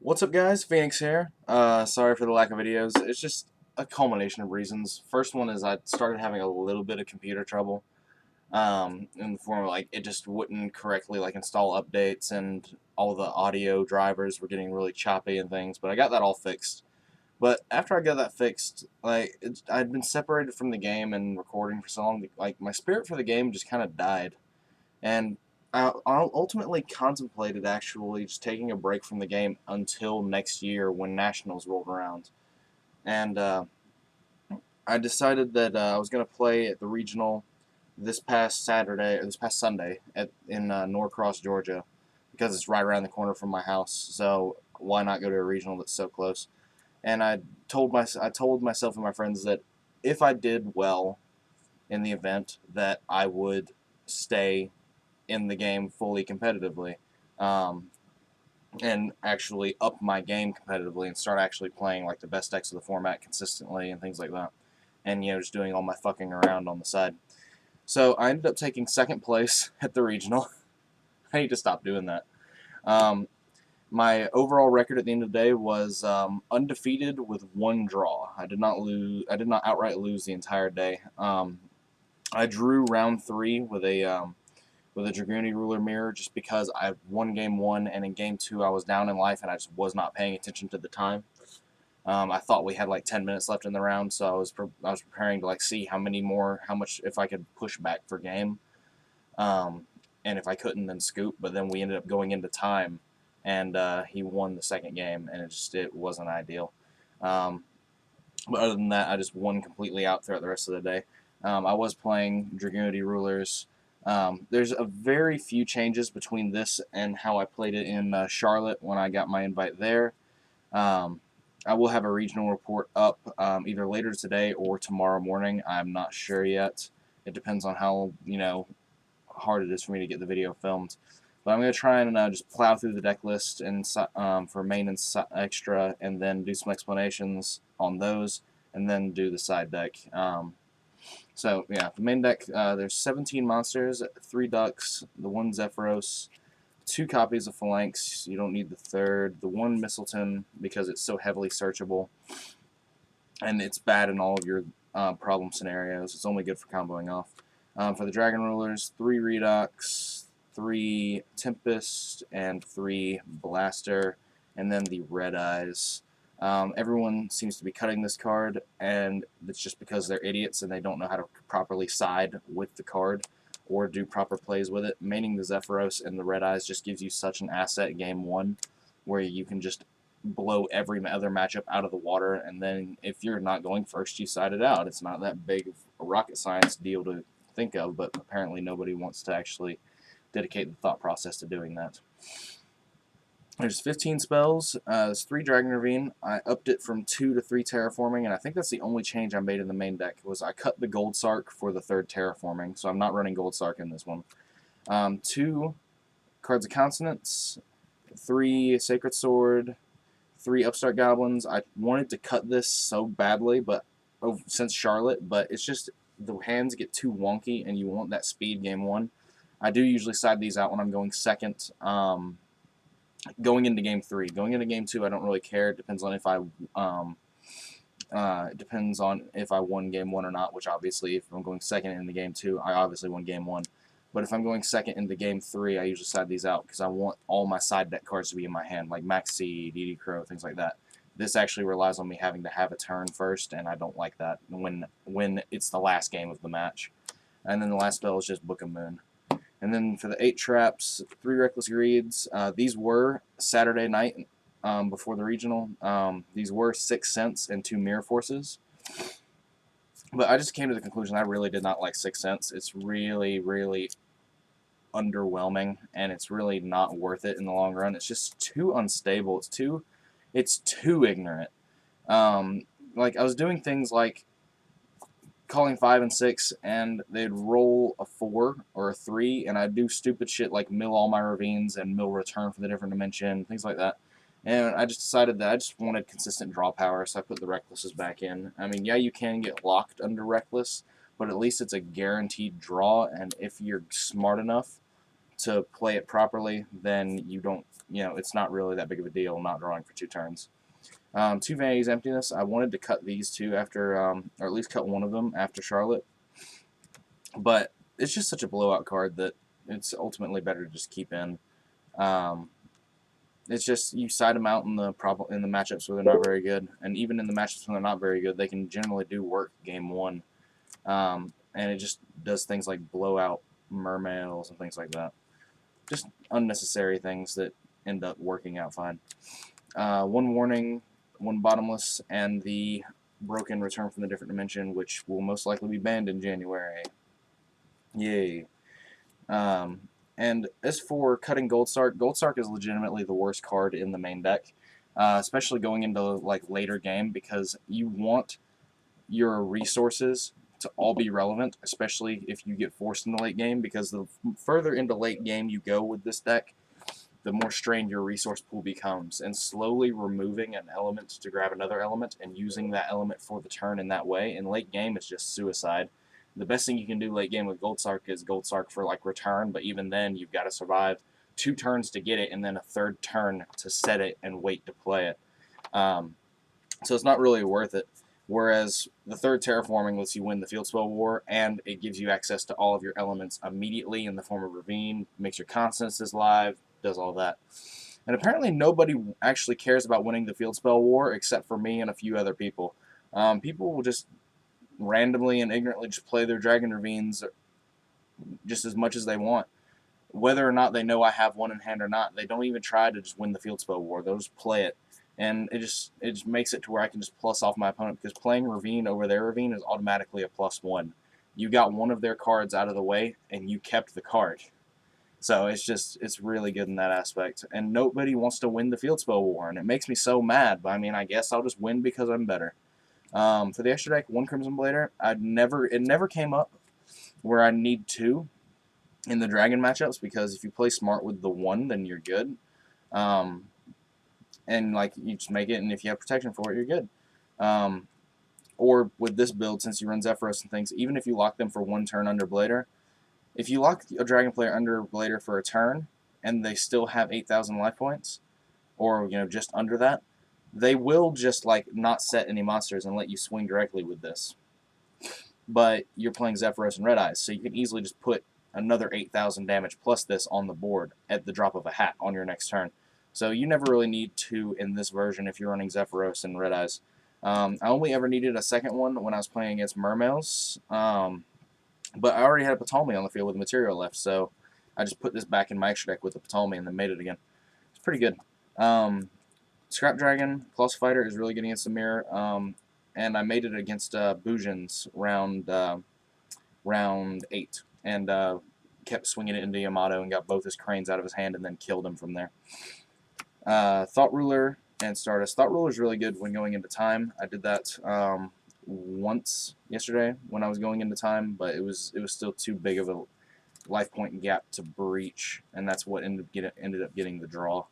What's up, guys? Phoenix here. Sorry for the lack of videos. It's just a culmination of reasons. First one is I started having a little bit of computer trouble, in the form of like it just wouldn't correctly like install updates, and all the audio drivers were getting really choppy and things. But I got that all fixed. But after I got that fixed, I'd been separated from the game and recording for so long, like my spirit for the game just kind of died. And I ultimately contemplated actually just taking a break from the game until next year when Nationals rolled around. And I decided that I was going to play at the regional this past Saturday, or this past Sunday, in Norcross, Georgia, because it's right around the corner from my house. So why not go to a regional that's so close? And I told myself and my friends that if I did well in the event, that I would stay in the game fully competitively, um, and actually up my game competitively and start actually playing like the best decks of the format consistently and things like that. And just doing all my fucking around on the side. So I ended up taking second place at the regional. I need to stop doing that. Um, my overall record at the end of the day was undefeated with one draw. I did not lose. I did not outright lose the entire day. I drew round 3 with a Dragunity ruler mirror just because I won game 1, and in game 2 I was down in life and I just was not paying attention to the time. I thought we had like 10 minutes left in the round, so I was preparing to like see how much if I could push back for game, and if I couldn't, then scoop. But then we ended up going into time, and he won the second game, and it wasn't ideal. But other than that, I just won completely out throughout the rest of the day. I was playing Dragunity rulers. There's a very few changes between this and how I played it in Charlotte when I got my invite there. I will have a regional report up either later today or tomorrow morning. I'm not sure yet. It depends on how hard it is for me to get the video filmed. But I'm going to try and just plow through the deck list and for main and extra, and then do some explanations on those, and then do the side deck. So yeah, the main deck, there's 17 monsters, 3 ducks, the 1 Zephyros, 2 copies of Phalanx, you don't need the third, the 1 Mistleton because it's so heavily searchable, and it's bad in all of your problem scenarios. It's only good for comboing off. For the Dragon Rulers, 3 Redox, 3 Tempest, and 3 Blaster, and then the Red Eyes. Everyone seems to be cutting this card, and it's just because they're idiots and they don't know how to properly side with the card or do proper plays with it. Maining the Zephyros and the Red Eyes just gives you such an asset in game 1, where you can just blow every other matchup out of the water, and then if you're not going first, you side it out. It's not that big of a rocket science deal to think of, but apparently nobody wants to actually dedicate the thought process to doing that. There's 15 spells. There's 3 Dragon Ravine. I upped it from 2 to 3 Terraforming, and I think that's the only change I made in the main deck, was I cut the Gold Sark for the 3rd Terraforming, so I'm not running Gold Sark in this one. 2 Cards of Consonance, 3 Sacred Sword, 3 Upstart Goblins. I wanted to cut this so badly, but since Charlotte, but it's just the hands get too wonky, and you want that speed game 1. I do usually side these out when I'm going second. Going into game 3, going into game 2, I don't really care. It depends on if I won game 1 or not. Which obviously, if I'm going second into game 2, I obviously won game 1. But if I'm going second into game 3, I usually side these out because I want all my side deck cards to be in my hand, like Maxi, DD Crow, things like that. This actually relies on me having to have a turn first, and I don't like that when it's the last game of the match. And then the last spell is just Book of Moon. And then for the 8 traps, 3 Reckless Greeds. These were Saturday night before the regional. These were 6 cents and 2 Mirror Forces. But I just came to the conclusion I really did not like 6 cents. It's really, really underwhelming, and it's really not worth it in the long run. It's just too unstable. It's too ignorant. Like, I was doing things like calling 5 and 6, and they'd roll a 4 or a 3, and I'd do stupid shit like mill all my ravines and mill return for the different dimension, things like that. And I just decided that I just wanted consistent draw power, so I put the Recklesses back in. I mean, yeah, you can get locked under Reckless, but at least it's a guaranteed draw, and if you're smart enough to play it properly, then you don't it's not really that big of a deal not drawing for 2 turns. 2 Vanity's Emptiness. I wanted to cut these two after, or at least cut one of them after Charlotte, but it's just such a blowout card that it's ultimately better to just keep in. It's just you side them out in the matchups where they're not very good, and even in the matchups when they're not very good, they can generally do work game 1. And it just does things like blow out mermails and things like that. Just unnecessary things that end up working out fine. 1 Warning, 1 Bottomless, and the Broken Return from the Different Dimension, which will most likely be banned in January. Yay. And as for cutting Goldsark is legitimately the worst card in the main deck, especially going into like later game, because you want your resources to all be relevant, especially if you get forced in the late game, because the further into late game you go with this deck, the more strained your resource pool becomes, and slowly removing an element to grab another element and using that element for the turn in that way in late game is just suicide. The best thing you can do late game with Goldsark is Goldsark for like return, but even then you've got to survive 2 turns to get it and then a 3rd turn to set it and wait to play it. So it's not really worth it. Whereas the 3rd Terraforming lets you win the Field Spell War, and it gives you access to all of your elements immediately in the form of Ravine, makes your Constances live, does all that. And apparently nobody actually cares about winning the Field Spell War except for me and a few other people. People will just randomly and ignorantly just play their Dragon Ravines just as much as they want. Whether or not they know I have one in hand or not, they don't even try to just win the Field Spell War. They'll just play it. And it just makes it to where I can just plus off my opponent, because playing Ravine over their Ravine is automatically a +1. You got one of their cards out of the way, and you kept the card. So it's really good in that aspect. And nobody wants to win the Field Spell War, and it makes me so mad. But I mean, I guess I'll just win because I'm better. For the extra deck, 1 Crimson Blader, it never came up where I need 2 in the Dragon matchups, because if you play smart with the 1, then you're good. And like you just make it, and if you have protection for it, you're good. Or with this build, since you run Zephyros and things, even if you lock them for 1 turn under Blader, if you lock a Dragon player under Blader for a turn, and they still have 8,000 life points, or just under that, they will just like not set any monsters and let you swing directly with this. But you're playing Zephyros and Red Eyes, so you can easily just put another 8,000 damage plus this on the board at the drop of a hat on your next turn. So you never really need 2 in this version if you're running Zephyros and Red Eyes. I only ever needed a second one when I was playing against Mermails, but I already had a Ptolemy on the field with material left, so I just put this back in my extra deck with the Ptolemy and then made it again. It's pretty good. Scrap Dragon, Colossal Fighter is really good against the mirror, and I made it against Bujin's round 8, and kept swinging it into Yamato and got both his cranes out of his hand and then killed him from there. Thought Ruler and Stardust. Thought Ruler is really good when going into time. I did that once yesterday when I was going into time, but it was still too big of a life point gap to breach, and that's what ended up getting the draw.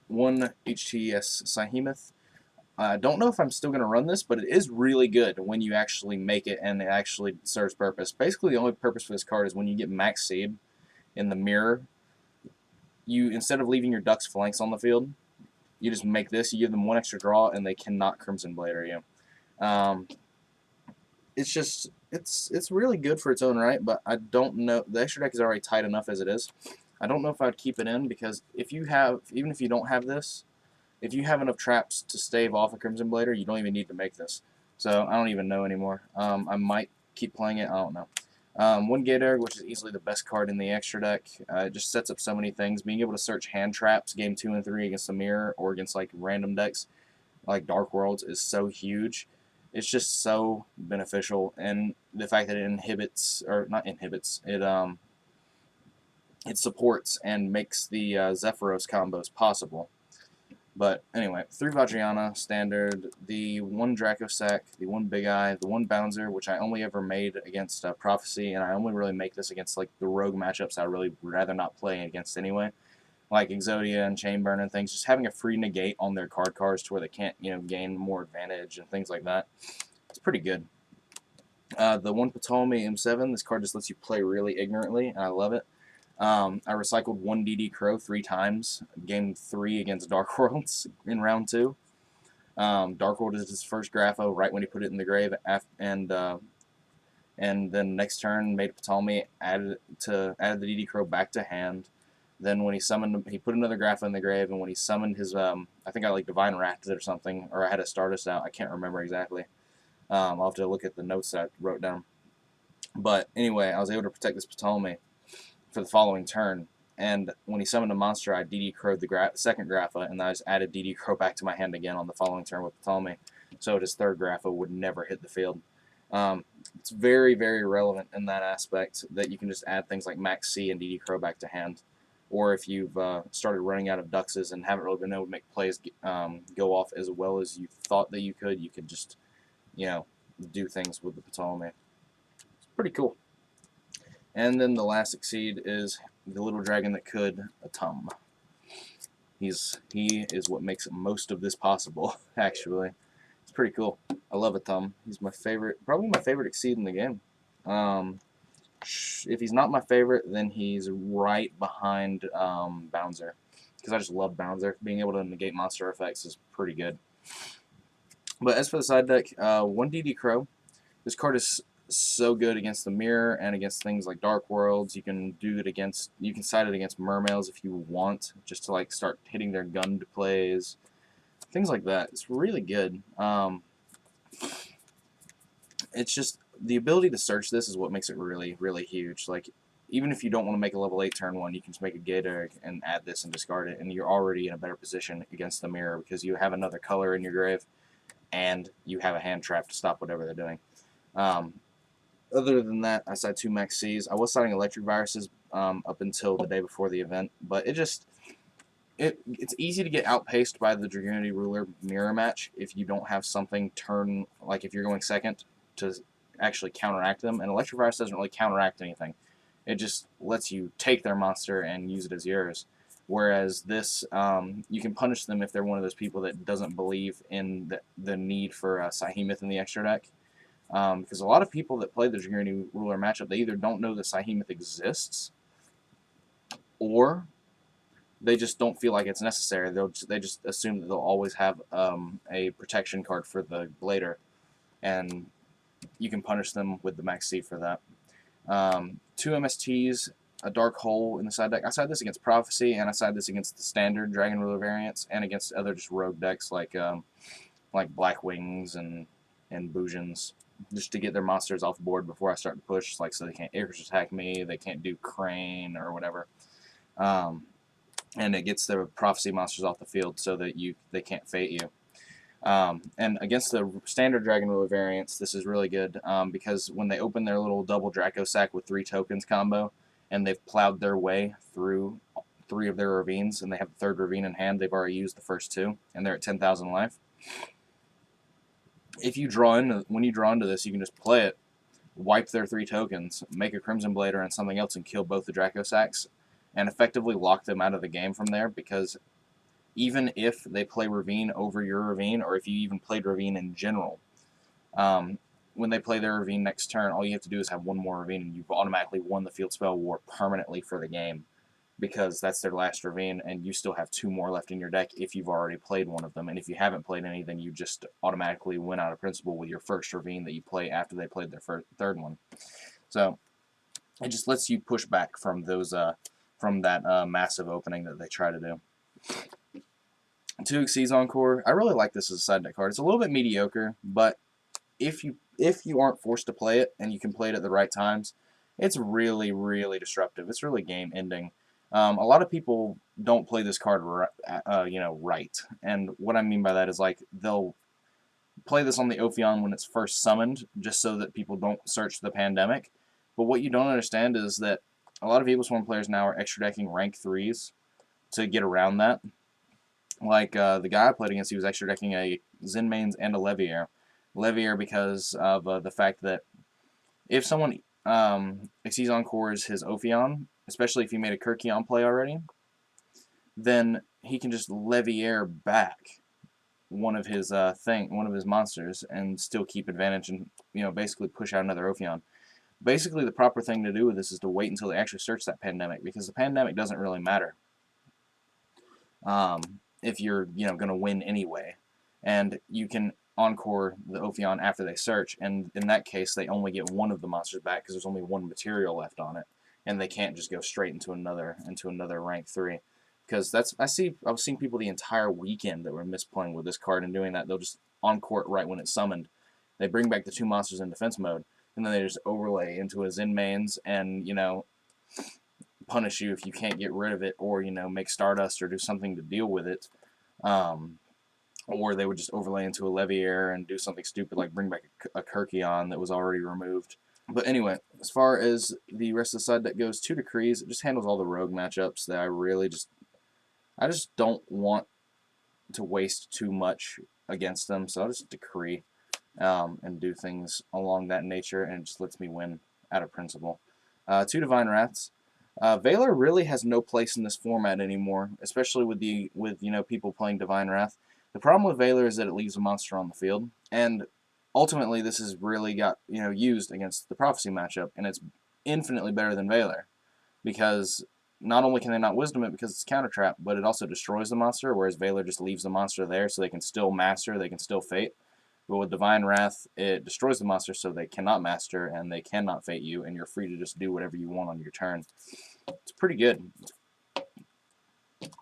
1 HTS Syhemoth. I don't know if I'm still going to run this, but it is really good when you actually make it and it actually serves purpose. Basically, the only purpose for this card is when you get max seed in the mirror, you, instead of leaving your ducks flanks on the field, you just make this, you give them 1 extra draw, and they cannot Crimson Blader you. It's really good for its own right, but I don't know, the extra deck is already tight enough as it is. I don't know if I'd keep it in, because even if you don't have this, if you have enough traps to stave off a Crimson Blader, you don't even need to make this. So I don't even know anymore. I might keep playing it, I don't know. 1 Gator, which is easily the best card in the extra deck. It just sets up so many things. Being able to search hand traps game 2 and 3 against the mirror or against like random decks like Dark Worlds is so huge. It's just so beneficial, and the fact that it inhibits, or not inhibits, it supports and makes the Zephyros combos possible. But anyway, 3 Vajrayana, standard, the 1 Dracosac, the 1 Big Eye, the 1 Bouncer, which I only ever made against Prophecy, and I only really make this against like the rogue matchups I really would rather not play against anyway, like Exodia and Chainburn and things. Just having a free negate on their cards to where they can't gain more advantage and things like that. It's pretty good. The 1 Ptolemy M7, this card just lets you play really ignorantly, and I love it. I recycled one DD Crow 3 times. Game 3 against Dark Worlds in round 2. Dark World is his first Grapho right when he put it in the grave, and then next turn made Ptolemy, added the DD Crow back to hand. Then when he summoned him, he put another Grapho in the grave, and when he summoned his, I think I like Divine Wrapped it or something, or I had a Stardust out, I can't remember exactly. I'll have to look at the notes that I wrote down. But anyway, I was able to protect this Ptolemy for the following turn, and when he summoned a monster, I DD Crow'd the second Grapha, and I just added DD Crow back to my hand again on the following turn with Ptolemy, so his third Grapha would never hit the field. It's very, very relevant in that aspect that you can just add things like Max C and DD Crow back to hand. Or if you've started running out of Duxes and haven't really been able to make plays go off as well as you thought that you could just, do things with the Ptolemy. It's pretty cool. And then the last Exceed is the little dragon that could, a Tum. He is what makes most of this possible, actually. It's pretty cool. I love a Tum. He's my favorite, probably my favorite Exceed in the game. If he's not my favorite, then he's right behind Bouncer, because I just love Bouncer. Being able to negate monster effects is pretty good. But as for the side deck, 1 DD Crow. This card is so good against the mirror and against things like Dark Worlds. You can side it against Mermails if you want, just to like start hitting their gunned plays, things like that. It's really good. It's just the ability to search this is what makes it really, really huge. Like, even if you don't want to make a level 8 turn 1, you can just make a Gator and add this and discard it, and you're already in a better position against the mirror because you have another color in your grave, and you have a hand trap to stop whatever they're doing. Other than that, I side 2 Max Cs. I was siding Electric Viruses up until the day before the event, but it's easy to get outpaced by the Dragunity Ruler mirror match if you don't have something like if you're going second to actually counteract them, and Electric Virus doesn't really counteract anything. It just lets you take their monster and use it as yours. Whereas this, you can punish them if they're one of those people that doesn't believe in the need for Sahemoth in the extra deck. Because a lot of people that play the Dragunity Ruler matchup, they either don't know that Sahemoth exists, or they just don't feel like it's necessary. They just assume that they'll always have a protection card for the Blader, and you can punish them with the Max C for that. 2 MSTs, a Dark Hole in the side deck. I side this against Prophecy, and I side this against the standard Dragon Ruler variants, and against other just rogue decks like Black Wings and Boujins, just to get their monsters off board before I start to push, like so they can't Acres attack me, they can't do Crane or whatever. And it gets their Prophecy monsters off the field so that they can't fate you. And against the standard Dragon Ruler variants, this is really good because when they open their little double Draco sack with 3 tokens combo, and they've plowed their way through 3 of their ravines, and they have the 3rd ravine in hand, they've already used the first 2, and they're at 10,000 life. When you draw into this, you can just play it, wipe their 3 tokens, make a Crimson Blader and something else, and kill both the Draco sacks, and effectively lock them out of the game from there, because even if they play Ravine over your Ravine, or if you even played Ravine in general, when they play their Ravine next turn, all you have to do is have 1 more Ravine, and you've automatically won the Field Spell War permanently for the game, because that's their last Ravine, and you still have 2 more left in your deck if you've already played one of them, and if you haven't played any, then you just automatically win out of principle with your first Ravine that you play after they played their third one. So it just lets you push back from that massive opening that they try to do. 2 Exceeds Encore. I really like this as a side deck card. It's a little bit mediocre, but if you aren't forced to play it and you can play it at the right times, it's really, really disruptive. It's really game ending. A lot of people don't play this card right, and what I mean by that is like they'll play this on the Ophion when it's first summoned, just so that people don't search the Pandemic. But what you don't understand is that a lot of Evil players now are extra decking rank 3s to get around that. Like the guy I played against, he was extra decking a Zinmanes and a Leviair. Leviair because of the fact that if someone Exceeds Encores his Ophion, especially if he made a Kirkion play already, then he can just Leviair back one of his monsters and still keep advantage and basically push out another Ophion. Basically, the proper thing to do with this is to wait until they actually search that pandemic, because the pandemic doesn't really matter if you're going to win anyway, and you can encore the Ophion after they search, and in that case they only get one of the monsters back because there's only one material left on it, and they can't just go straight into another rank 3. Because I've seen people the entire weekend that were misplaying with this card and doing that. They'll just encore it right when it's summoned. They bring back the 2 monsters in defense mode, and then they just overlay into a Zen mains and punish you if you can't get rid of it, or make Stardust or do something to deal with it. Or they would just overlay into a Leviair and do something stupid like bring back a Kirkion that was already removed. But anyway, as far as the rest of the side that goes, 2 Decrees, it just handles all the rogue matchups that I just don't want to waste too much against them, so I'll just Decree and do things along that nature, and it just lets me win out of principle. 2 Divine Wraths. Valor really has no place in this format anymore, especially with people playing Divine Wrath. The problem with Valor is that it leaves a monster on the field, and ultimately this has really got used against the Prophecy matchup, and it's infinitely better than Valor, because not only can they not Wisdom it because it's counter trap, but it also destroys the monster, whereas Valor just leaves the monster there so they can still master, they can still Fate. But with Divine Wrath, it destroys the monster so they cannot master and they cannot Fate you, and you're free to just do whatever you want on your turn. It's pretty good.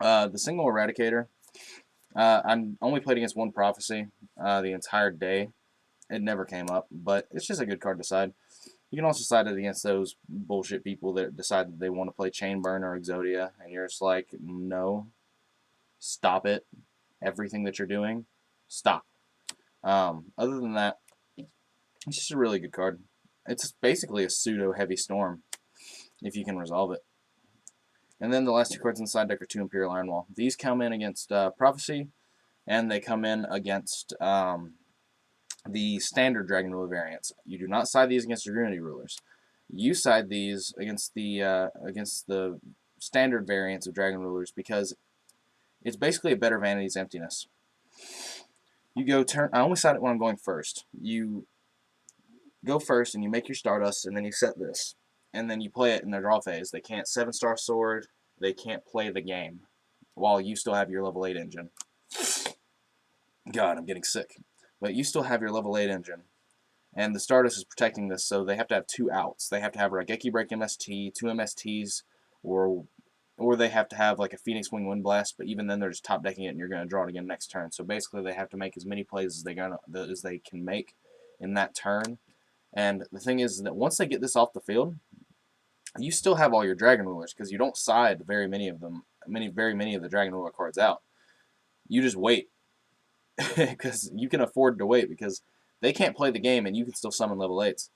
The single Eradicator, I'm only played against 1 Prophecy the entire day. It never came up, but it's just a good card to side. You can also side it against those bullshit people that decide that they want to play Chainburn or Exodia, and you're just like, no, stop it. Everything that you're doing, stop. Other than that, it's just a really good card. It's basically a pseudo Heavy Storm, if you can resolve it. And then the last 2 cards in the side deck are 2 Imperial Iron Wall. These come in against Prophecy, and they come in against the standard Dragon Ruler variants. You do not side these against Dragunity rulers. You side these against the standard variants of Dragon Rulers because it's basically a better Vanity's Emptiness. You go turn. I only side it when I'm going first. You go first and you make your Stardust, and then you set this, and then you play it in their draw phase. They can't 7-star sword. They can't play the game while you still have your level 8 engine. God, I'm getting sick. But you still have your level 8 engine, and the Stardust is protecting this, so they have to have 2 outs. They have to have a Raigeki Break MST, 2 MSTs, or they have to have like a Phoenix Wing Wind Blast, but even then they're just top decking it and you're going to draw it again next turn. So basically they have to make as many plays as they can make in that turn. And the thing is that once they get this off the field, you still have all your Dragon Rulers because you don't side very many of them, very many of the Dragon Ruler cards out. You just wait because you can afford to wait because they can't play the game and you can still summon level 8s.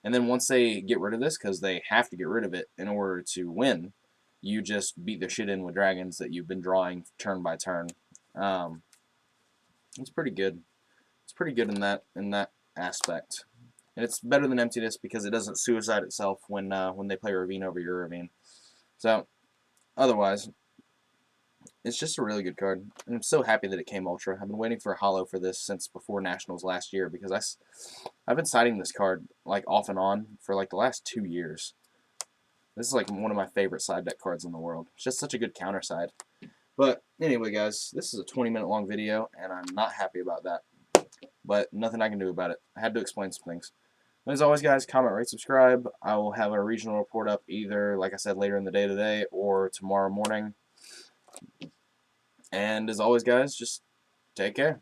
And then once they get rid of this, because they have to get rid of it in order to win, you just beat their shit in with dragons that you've been drawing turn by turn. It's pretty good. It's pretty good in that aspect. And it's better than Emptiness because it doesn't suicide itself when they play Ravine over your Ravine. So, otherwise, it's just a really good card. And I'm so happy that it came Ultra. I've been waiting for a holo for this since before Nationals last year because I've been citing this card like off and on for like the last 2 years. This is like one of my favorite side deck cards in the world. It's just such a good counter side. But anyway, guys, this is a 20-minute long video, and I'm not happy about that. But nothing I can do about it. I had to explain some things. But as always, guys, comment, rate, subscribe. I will have a regional report up either, like I said, later in the day today or tomorrow morning. And as always, guys, just take care.